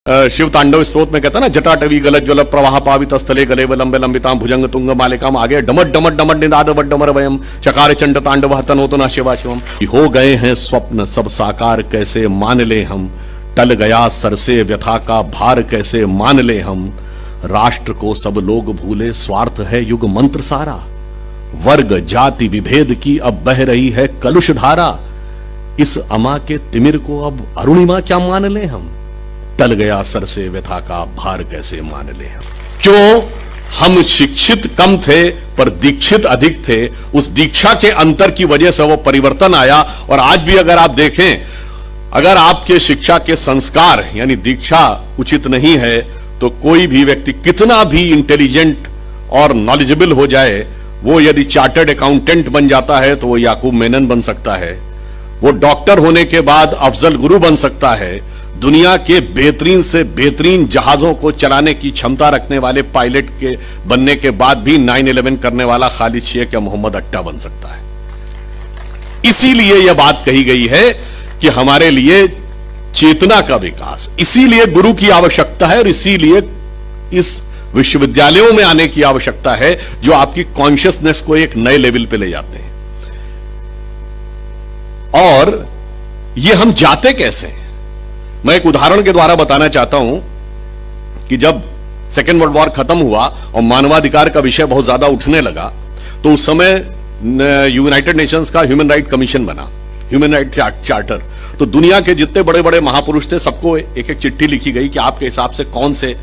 शिव तांडव स्त्रोत में कहता ना, जटाटवी गलत ज्वल प्रवाह पावित स्थले गले लंबे लंबिताम भुजंग तुंग मालिकाम, आगे डमट डमट डमट निदाद वड्डमर वयम चकार चंड तांडव तनोतो न शिवा शिवम। हो गए हैं स्वप्न सब साकार कैसे मान ले हम, टल गया सर से व्यथा का भार कैसे मान ले हम। राष्ट्र को सब लोग भूले स्वार्थ है युग मंत्र सारा, वर्ग जाति विभेद की अब बह रही है कलुष धारा। इस अमा के तिमिर को अब अरुणिमा क्या मान ले हम, टल गया सर से व्यथा का भार कैसे मान ले हम। क्यों? हम शिक्षित कम थे पर दीक्षित अधिक थे। उस दीक्षा के अंतर की वजह से वो परिवर्तन आया। और आज भी अगर आप देखें, अगर आपके शिक्षा के संस्कार यानी दीक्षा उचित नहीं है तो कोई भी व्यक्ति कितना भी इंटेलिजेंट और नॉलेजेबल हो जाए, वो यदि चार्टर्ड अकाउंटेंट बन जाता है तो वो याकूब मेनन बन सकता है, वो डॉक्टर होने के बाद अफजल गुरु बन सकता है, दुनिया के बेहतरीन से बेहतरीन जहाजों को चलाने की क्षमता रखने वाले पायलट के बनने के बाद भी 9/11 करने वाला खालिद शेख या मोहम्मद अट्टा बन सकता है। इसीलिए यह बात कही गई है कि हमारे लिए चेतना का विकास, इसीलिए गुरु की आवश्यकता है और इसीलिए इस विश्वविद्यालयों में आने की आवश्यकता है जो आपकी कॉन्शियसनेस को एक नए लेवल पे ले जाते हैं। और ये हम जाते कैसे हैं? मैं एक उदाहरण के द्वारा बताना चाहता हूं कि जब सेकेंड वर्ल्ड वॉर खत्म हुआ और मानवाधिकार का विषय बहुत ज्यादा उठने लगा, तो उस समय यूनाइटेड नेशंस का ह्यूमन राइट कमीशन बना, ह्यूमन राइट चार्टर। तो दुनिया के जितने बड़े बड़े महापुरुष थे सबको एक एक चिट्ठी लिखी गई कि आपके हिसाब से कौन से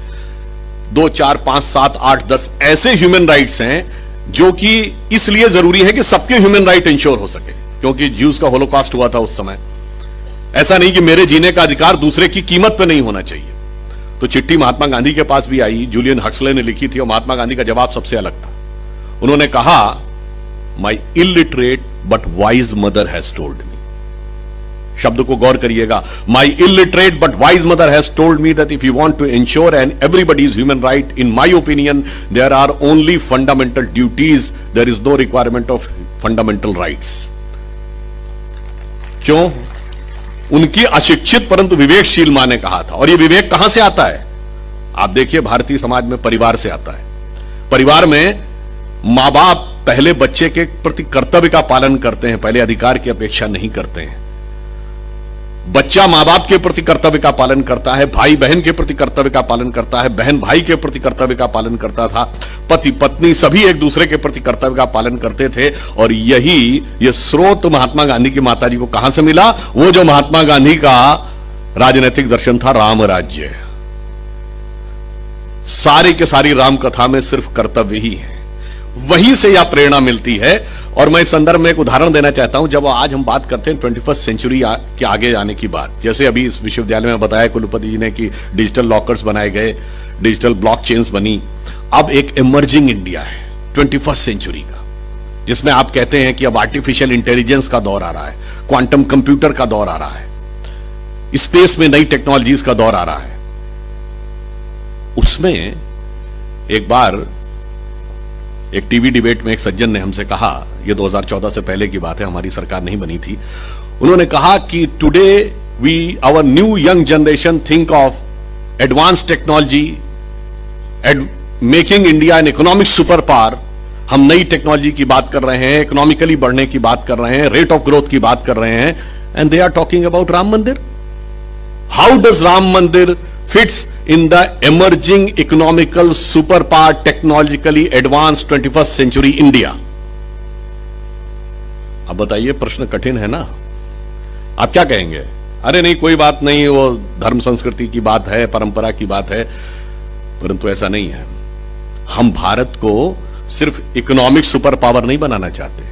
2, 4, 5, 7, 8, 10 ऐसे ह्यूमन राइट्स हैं जो कि इसलिए जरूरी है कि सबके ह्यूमन राइट इंश्योर हो सके, क्योंकि ज्यूज का होलोकॉस्ट हुआ था उस समय। ऐसा नहीं कि मेरे जीने का अधिकार दूसरे की कीमत पे नहीं होना चाहिए। तो चिट्ठी महात्मा गांधी के पास भी आई, जूलियन हक्सले ने लिखी थी और महात्मा गांधी का जवाब सबसे अलग था। उन्होंने कहा, my illiterate but wise mother has told me. शब्द को गौर करिएगा, my illiterate but wise mother has told me that if you want to ensure and everybody's human right, in my opinion there are only fundamental duties, there is no requirement of fundamental rights. क्यों? उनकी अशिक्षित परंतु विवेकशील मां ने कहा था। और यह विवेक कहां से आता है? आप देखिए, भारतीय समाज में परिवार से आता है। परिवार में मां बाप पहले बच्चे के प्रति कर्तव्य का पालन करते हैं, पहले अधिकार की अपेक्षा नहीं करते हैं। बच्चा मां बाप के प्रति कर्तव्य का पालन करता है, भाई बहन के प्रति कर्तव्य का पालन करता है, बहन भाई के प्रति कर्तव्य का पालन करता था, पति पत्नी सभी एक दूसरे के प्रति कर्तव्य का पालन करते थे। और ये स्रोत महात्मा गांधी की माताजी को कहां से मिला? वो जो महात्मा गांधी का राजनीतिक दर्शन था, राम राज्य। सारी के सारी राम कथा में सिर्फ कर्तव्य ही है, वहीं से यह प्रेरणा मिलती है। और मैं इस संदर्भ में एक उदाहरण देना चाहता हूं। जब आज हम बात करते हैं 21st सेंचुरी के आगे जाने की बात, जैसे अभी इस विश्वविद्यालय में बताया कुलपति जी ने कि डिजिटल लॉकर्स बनाए गए, डिजिटल ब्लॉकचेन्स बनी। अब एक इमर्जिंग इंडिया है 21st सेंचुरी का, जिसमें आप कहते हैं कि अब आर्टिफिशियल इंटेलिजेंस का दौर आ रहा है, क्वांटम कंप्यूटर का दौर आ रहा है, स्पेस में नई टेक्नोलॉजीज का दौर आ रहा है। उसमें एक बार एक टीवी डिबेट में एक सज्जन ने हमसे कहा, यह 2014 से पहले की बात है, हमारी सरकार नहीं बनी थी। उन्होंने कहा कि today we our new young generation think of advance technology making India an economic super power. हम नई टेक्नोलॉजी की बात कर रहे हैं, इकोनॉमिकली बढ़ने की बात कर रहे हैं, रेट ऑफ ग्रोथ की बात कर रहे हैं, and they are talking about Ram Mandir. How does Ram Mandir fits in the emerging economical superpower technologically advanced 21st century India? अब बताइए, प्रश्न कठिन है ना? आप क्या कहेंगे? अरे नहीं, कोई बात नहीं, वो धर्म संस्कृति की बात है, परंपरा की बात है। परंतु ऐसा नहीं है। हम भारत को सिर्फ इकोनॉमिक सुपर पावर नहीं बनाना चाहते,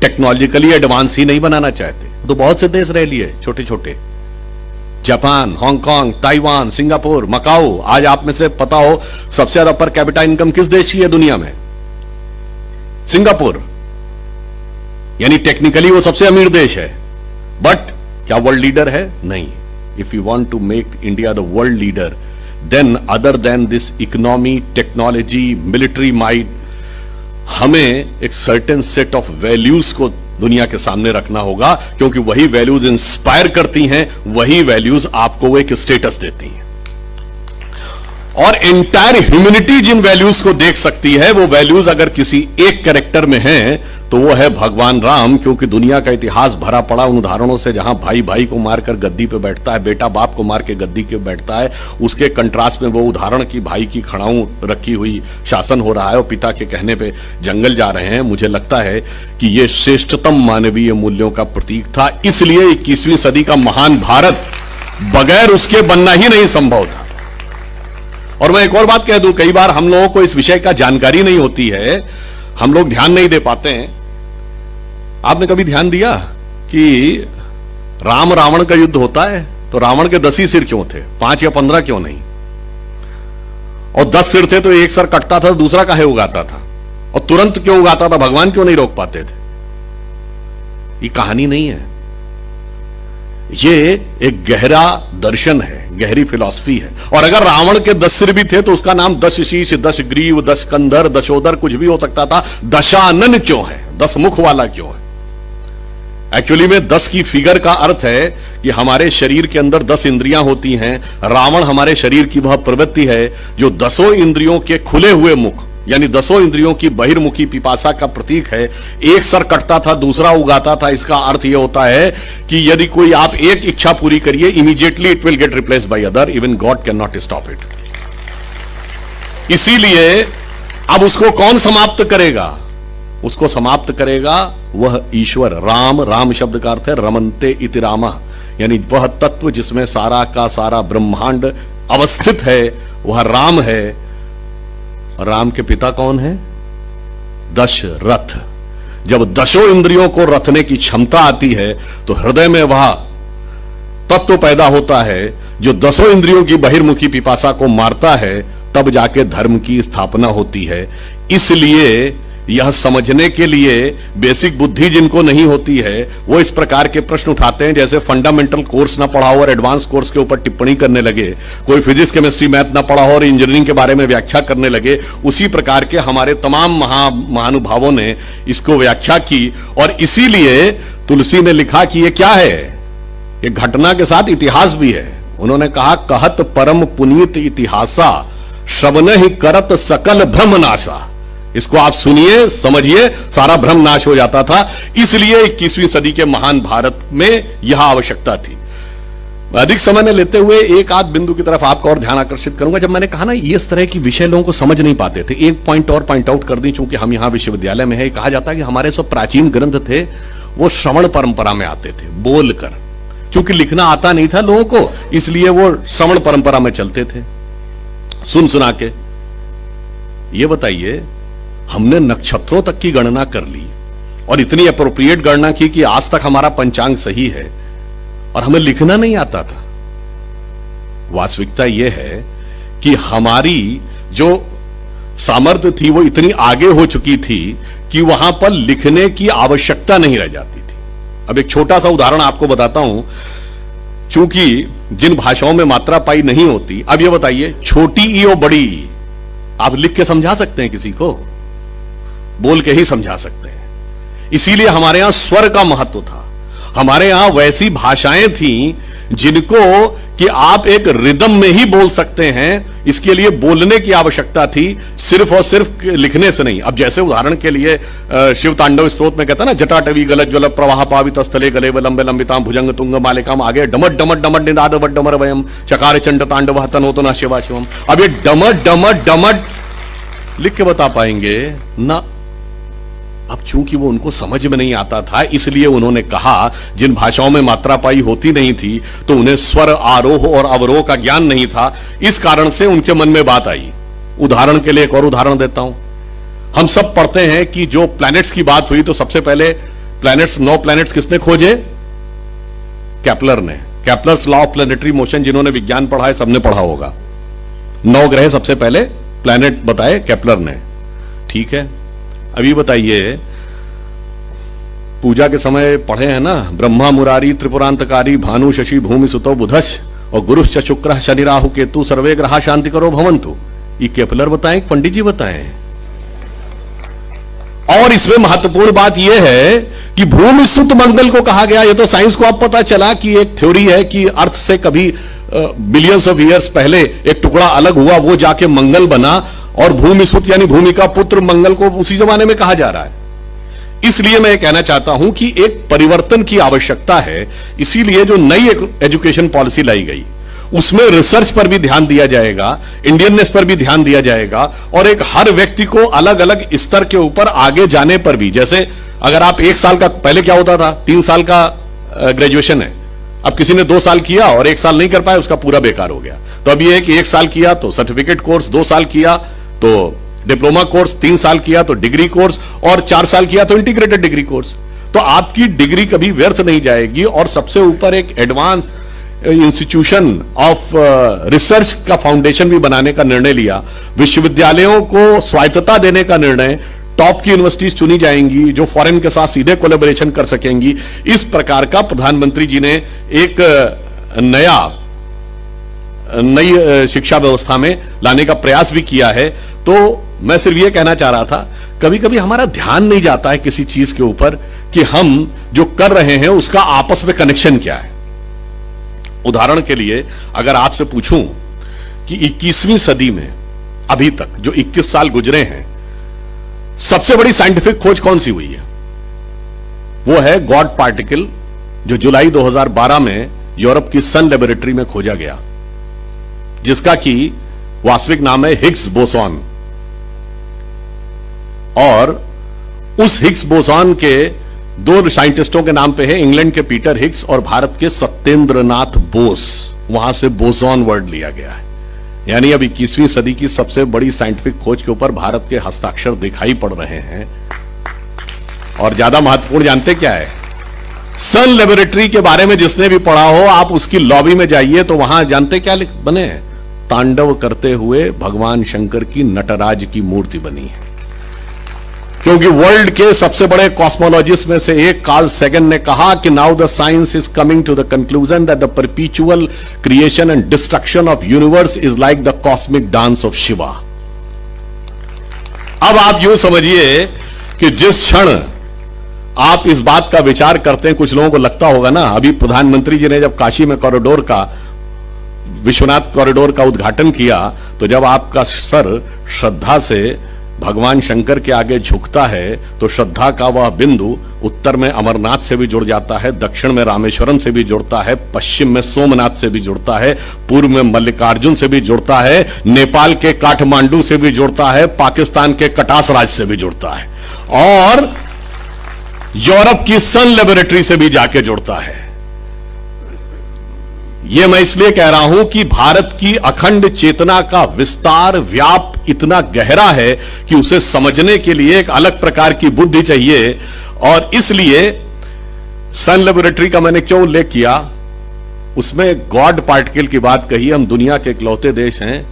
टेक्नोलॉजिकली एडवांस ही नहीं बनाना चाहते। तो बहुत से देश रह लिए छोटे छोटे, Japan, Hong Kong, Taiwan, Singapore, Macau. आज आप में से पता हो सबसे ज्यादा पर कैपिटा इनकम किस देश की है दुनिया में? सिंगापुर। यानी टेक्निकली वो सबसे अमीर देश है, बट क्या वर्ल्ड लीडर है? नहीं। If you want to make India the world leader, then other than this economy, technology, military might, हमें एक सर्टेन सेट ऑफ वैल्यूज को दुनिया के सामने रखना होगा, क्योंकि वही वैल्यूज इंस्पायर करती हैं, वही वैल्यूज आपको एक स्टेटस देती हैं। और एंटायर ह्यूमैनिटी जिन वैल्यूज को देख सकती है, वो वैल्यूज अगर किसी एक कैरेक्टर में हैं तो वो है भगवान राम। क्योंकि दुनिया का इतिहास भरा पड़ा उन उदाहरणों से जहां भाई भाई को मारकर गद्दी पे बैठता है, बेटा बाप को मार के गद्दी पे बैठता है। उसके कंट्रास्ट में वो उदाहरण की भाई की खड़ाऊ रखी हुई शासन हो रहा है और पिता के कहने पे जंगल जा रहे हैं। मुझे लगता है कि ये श्रेष्ठतम मानवीय मूल्यों का प्रतीक था। इसलिए 21वीं सदी का महान भारत बगैर उसके बनना ही नहीं संभव था। और मैं एक और बात कह दूं, कई बार हम लोगों को इस विषय का जानकारी नहीं होती है, हम लोग ध्यान नहीं दे पाते हैं। आपने कभी ध्यान दिया कि राम रावण का युद्ध होता है तो रावण के 10 ही सिर क्यों थे, 5 या 15 क्यों नहीं? और 10 सिर थे तो एक सर कटता था, दूसरा काहे उगाता था? और तुरंत क्यों उगाता था? भगवान क्यों नहीं रोक पाते थे? ये कहानी नहीं है, ये एक गहरा दर्शन है, गहरी फिलॉसफी है। और अगर रावण के 10 सिर भी थे तो उसका नाम 10 शीश, 10 ग्रीव, 10 कंधर, दशोदर कुछ भी हो सकता था। दशानन क्यों है? 10 मुख वाला क्यों है? एक्चुअली में 10 की फिगर का अर्थ है कि हमारे शरीर के अंदर 10 इंद्रियां होती हैं। रावण हमारे शरीर की वह प्रवृत्ति है जो 10 इंद्रियों के खुले हुए मुख, यानी 10 इंद्रियों की बहिर्मुखी पिपासा का प्रतीक है। एक सर कटता था, दूसरा उगाता था। इसका अर्थ यह होता है कि यदि कोई आप एक इच्छा पूरी करिए, immediately it will get replaced by other, even God can not stop it. इसीलिए अब उसको कौन समाप्त करेगा? उसको समाप्त करेगा वह ईश्वर। राम, राम शब्द का अर्थ है रमन्ते इति रामः, यानी वह तत्व जिसमें सारा का सारा ब्रह्मांड अवस्थित है, वह राम है। राम के पिता कौन है? दशरथ। जब 10 इंद्रियों को रथने की क्षमता आती है तो हृदय में वह तत्व पैदा होता है जो 10 इंद्रियों की बहिर्मुखी पिपासा को मारता है, तब जाके धर्म की स्थापना होती है। इसलिए यह समझने के लिए बेसिक बुद्धि जिनको नहीं होती है वो इस प्रकार के प्रश्न उठाते हैं, जैसे फंडामेंटल कोर्स ना पढ़ा हो और एडवांस कोर्स के ऊपर टिप्पणी करने लगे, कोई फिजिक्स केमिस्ट्री मैथ ना पढ़ा हो और इंजीनियरिंग के बारे में व्याख्या करने लगे। उसी प्रकार के हमारे तमाम महानुभावों ने इसको व्याख्या की। और इसीलिए तुलसी ने लिखा कि ये क्या है? ये घटना के साथ इतिहास भी है। उन्होंने कहा, कहत परम पुनीत इतिहासा, श्रवण ही करत सकल भ्रम नाशा। इसको आप सुनिए, समझिए, सारा भ्रम नाश हो जाता था। इसलिए 21वीं सदी के महान भारत में यह आवश्यकता थी। अधिक समय न लेते हुए एक आध बिंदु की तरफ आपका और ध्यान आकर्षित करूंगा। जब मैंने कहा ना ये इस तरह की विषय लोगों को समझ नहीं पाते थे, एक पॉइंट और पॉइंट आउट कर दी। चूंकि हम यहां विश्वविद्यालय में है, कहा जाता है कि हमारे सब प्राचीन ग्रंथ थे वो श्रवण परंपरा में आते थे, बोलकर। चूंकि लिखना आता नहीं था लोगों को, इसलिए वो श्रवण परंपरा में चलते थे, सुन सुना के। ये बताइए, हमने नक्षत्रों तक की गणना कर ली और इतनी अप्रोप्रिएट गणना की कि आज तक हमारा पंचांग सही है, और हमें लिखना नहीं आता था। वास्तविकता यह है कि हमारी जो सामर्थ्य थी वो इतनी आगे हो चुकी थी कि वहां पर लिखने की आवश्यकता नहीं रह जाती थी। अब एक छोटा सा उदाहरण आपको बताता हूं। चूंकि जिन भाषाओं में मात्रा पाई नहीं होती, अब ये बताइए, छोटी ई और बड़ी ई आप लिख के समझा सकते हैं किसी को? बोल के ही समझा सकते हैं। इसीलिए हमारे यहां स्वर का महत्व था। हमारे यहां वैसी भाषाएं थी जिनको कि आप एक रिदम में ही बोल सकते हैं। इसके लिए बोलने की आवश्यकता थी, सिर्फ और सिर्फ लिखने से नहीं। अब जैसे उदाहरण के लिए शिव तांडव स्तोत्र में कहता है ना, जटाटवी गलत ज्वल प्रवाह पावित स्थले गले लंबे लंबिताम भुजंग तुंग मालिकाम, आगे डमट डमट डमट निदाद वड्डमर वयम चकार चंड तांडव तनोतो न शिवा शिवम। अब ये डमट डमट डमट लिख के बता पाएंगे ना? अब चूंकि वो उनको समझ में नहीं आता था, इसलिए उन्होंने कहा, जिन भाषाओं में मात्रा पाई होती नहीं थी तो उन्हें स्वर आरोह और अवरोह का ज्ञान नहीं था। इस कारण से उनके मन में बात आई। उदाहरण के लिए एक और उदाहरण देता हूं। हम सब पढ़ते हैं कि जो प्लैनेट्स की बात हुई तो सबसे पहले प्लैनेट्स, 9 प्लैनेट्स किसने खोजे? केपलर ने। Kepler's law of planetary motion जिन्होंने विज्ञान पढ़ा है सबने पढ़ा होगा। 9 ग्रह सबसे पहले प्लैनेट बताए केपलर ने। ठीक है, अभी बताइए, पूजा के समय पढ़े हैं ना, ब्रह्मा मुरारी त्रिपुरांतकारी भानु शशि भूमि सुतो बुधश और गुरुश्च शुक्र शनि राहु केतु सर्वे ग्रहा शांति करो भवंतु। ये केपलर बताएं, पंडित जी बताएं? और इसमें महत्वपूर्ण बात यह है कि भूमि सुत मंगल को कहा गया। यह तो साइंस को अब पता चला कि एक थ्योरी है कि अर्थ से कभी बिलियंस ऑफ ईयर्स पहले एक टुकड़ा अलग हुआ, वो जाके मंगल बना, और भूमि सुत यानी भूमि का पुत्र मंगल को उसी जमाने में कहा जा रहा है। इसलिए मैं कहना चाहता हूं कि एक परिवर्तन की आवश्यकता है। इसीलिए जो नई एजुकेशन पॉलिसी लाई गई उसमें रिसर्च पर भी ध्यान दिया जाएगा, इंडियननेस पर भी ध्यान दिया जाएगा, और एक हर व्यक्ति को अलग अलग स्तर के ऊपर आगे जाने पर भी, जैसे अगर आप 1 साल का, पहले क्या होता था 3 साल का ग्रेजुएशन है, अब किसी ने 2 साल किया और 1 साल नहीं कर पाया, उसका पूरा बेकार हो गया। तो अब यह है कि 1 साल किया तो सर्टिफिकेट कोर्स, 2 साल किया तो डिप्लोमा कोर्स, 3 साल किया तो डिग्री कोर्स, और 4 साल किया तो इंटीग्रेटेड डिग्री कोर्स। तो आपकी डिग्री कभी व्यर्थ नहीं जाएगी। और सबसे ऊपर एक एडवांस इंस्टीट्यूशन ऑफ रिसर्च का फाउंडेशन भी बनाने का निर्णय लिया। विश्वविद्यालयों को स्वायत्तता देने का निर्णय, टॉप की यूनिवर्सिटीज चुनी जाएंगी जो फॉरेन के साथ सीधे कोलैबोरेशन कर सकेंगी। इस प्रकार का प्रधानमंत्री जी ने एक नई शिक्षा व्यवस्था में लाने का प्रयास भी किया है। तो मैं सिर्फ यह कहना चाह रहा था, कभी कभी हमारा ध्यान नहीं जाता है किसी चीज के ऊपर कि हम जो कर रहे हैं उसका आपस में कनेक्शन क्या है। उदाहरण के लिए अगर आपसे पूछूं कि 21वीं सदी में अभी तक जो 21 साल गुजरे हैं, सबसे बड़ी साइंटिफिक खोज कौन सी हुई है? वो है गॉड पार्टिकल, जो जुलाई 2012 में यूरोप की सन लेबोरेटरी में खोजा गया, जिसका कि वास्तविक नाम है हिग्स बोसॉन। और उस हिग्स बोसॉन के 2 साइंटिस्टों के नाम पे है, इंग्लैंड के पीटर हिग्स और भारत के सत्येंद्रनाथ बोस। वहां से बोसॉन वर्ड लिया गया है। यानी अब 21वीं सदी की सबसे बड़ी साइंटिफिक खोज के ऊपर भारत के हस्ताक्षर दिखाई पड़ रहे हैं। और ज्यादा महत्वपूर्ण जानते क्या है? सन लेबोरेटरी के बारे में जिसने भी पढ़ा हो, आप उसकी लॉबी में जाइए तो वहां जानते क्या बने हैं? तांडव करते हुए भगवान शंकर की नटराज की मूर्ति बनी है। क्योंकि वर्ल्ड के सबसे बड़े कॉस्मोलॉजिस्ट में से एक कार्ल सेगन ने कहा कि now the science is coming to the conclusion that the perpetual creation and destruction of universe is like the cosmic dance of Shiva. अब आप यूं समझिए कि जिस क्षण आप इस बात का विचार करते हैं, कुछ लोगों को लगता होगा ना, अभी प्रधानमंत्री जी ने जब काशी में कॉरिडोर का, विश्वनाथ कॉरिडोर का उद्घाटन किया, तो जब आपका सर श्रद्धा से भगवान शंकर के आगे झुकता है तो श्रद्धा का वह बिंदु उत्तर में अमरनाथ से भी जुड़ जाता है, दक्षिण में रामेश्वरम से भी जुड़ता है, पश्चिम में सोमनाथ से भी जुड़ता है, पूर्व में मल्लिकार्जुन से भी जुड़ता है, नेपाल के काठमांडू से भी जुड़ता है, पाकिस्तान के कटास राज से भी जुड़ता है, और यूरोप की सन लेबोरेटरी से भी जाके जुड़ता है। यह मैं इसलिए कह रहा हूं कि भारत की अखंड चेतना का विस्तार, व्याप इतना गहरा है कि उसे समझने के लिए एक अलग प्रकार की बुद्धि चाहिए। और इसलिए सन लेबोरेटरी का मैंने क्यों उल्लेख किया, उसमें गॉड पार्टिकल की बात कही। हम दुनिया के इकलौते देश हैं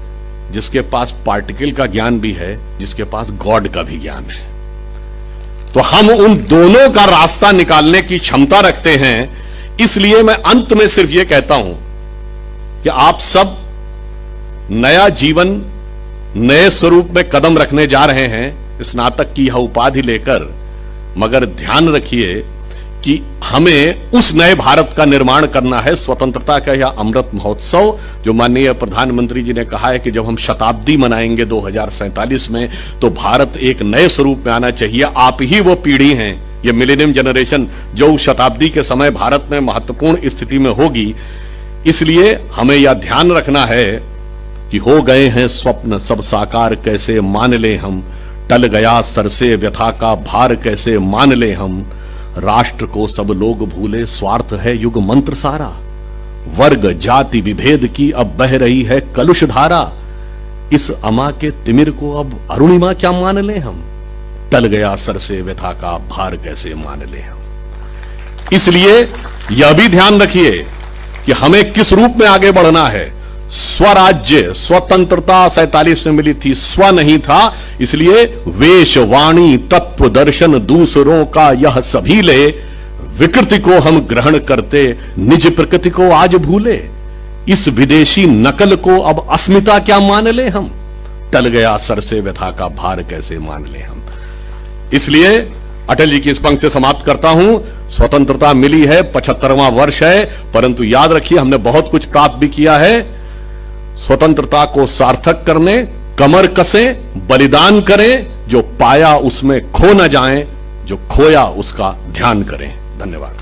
जिसके पास पार्टिकल का ज्ञान भी है, जिसके पास गॉड का भी ज्ञान है। तो हम उन दोनों का रास्ता निकालने की क्षमता रखते हैं। इसलिए मैं अंत में सिर्फ यह कहता हूं कि आप सब नया जीवन, नए स्वरूप में कदम रखने जा रहे हैं स्नातक की यह उपाधि लेकर, मगर ध्यान रखिए कि हमें उस नए भारत का निर्माण करना है। स्वतंत्रता का यह अमृत महोत्सव, जो माननीय प्रधानमंत्री जी ने कहा है कि जब हम शताब्दी मनाएंगे 2047 में, तो भारत एक नए स्वरूप में आना चाहिए। आप ही वो पीढ़ी हैं, ये मिलेनियम जनरेशन, जो उस शताब्दी के समय भारत में महत्वपूर्ण स्थिति में होगी। इसलिए हमें यह ध्यान रखना है कि हो गए हैं स्वप्न सब साकार, कैसे मान ले हम, टल गया सर से व्यथा का भार, कैसे मान ले हम, राष्ट्र को सब लोग भूले, स्वार्थ है युग मंत्र सारा, वर्ग जाति विभेद की अब बह रही है कलुष धारा, इस अमा के तिमिर को अब अरुणिमा क्या मान ले हम, टल गया सर से व्यथा का भार कैसे मान ले हम। इसलिए यह भी ध्यान रखिए कि हमें किस रूप में आगे बढ़ना है। स्वराज्य, स्वतंत्रता 47 में मिली थी, स्व नहीं था, इसलिए वेश वाणी तत्व दर्शन दूसरों का यह सभी ले, विकृति को हम ग्रहण करते निज प्रकृति को आज भूले, इस विदेशी नकल को अब अस्मिता क्या मान ले हम, टल गया सर से व्यथा का भार कैसे मान ले हम। इसलिए अटल जी की इस पंक्ति से समाप्त करता हूं, स्वतंत्रता मिली है, 75वां वर्ष है, परंतु याद रखिए हमने बहुत कुछ प्राप्त भी किया है। स्वतंत्रता को सार्थक करने कमर कसें, बलिदान करें, जो पाया उसमें खो न जाएं, जो खोया उसका ध्यान करें। धन्यवाद।